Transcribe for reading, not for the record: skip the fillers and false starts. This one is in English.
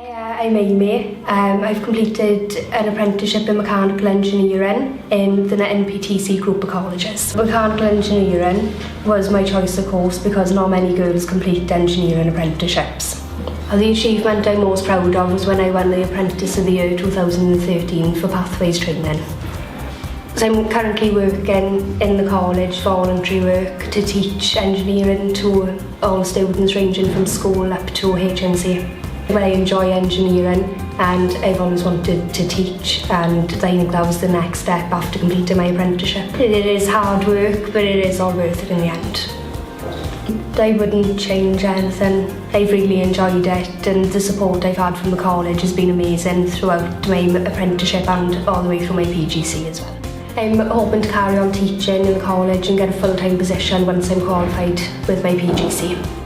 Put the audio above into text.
I'm Aimee. I've completed an apprenticeship in mechanical engineering in the NPTC group of colleges. Mechanical engineering was my choice of course because not many girls complete engineering apprenticeships. The achievement I'm most proud of was when I won the Apprentice of the Year 2013 for Pathways training. So I'm currently working in the college, voluntary work, to teach engineering to all students ranging from school up to HNC. I enjoy engineering and I've always wanted to teach, and I think that was the next step after completing my apprenticeship. It is hard work, but it is all worth it in the end. I wouldn't change anything. I've really enjoyed it, and the support I've had from the college has been amazing throughout my apprenticeship and all the way through my PGC as well. I'm hoping to carry on teaching in the college and get a full-time position once I'm qualified with my PGC.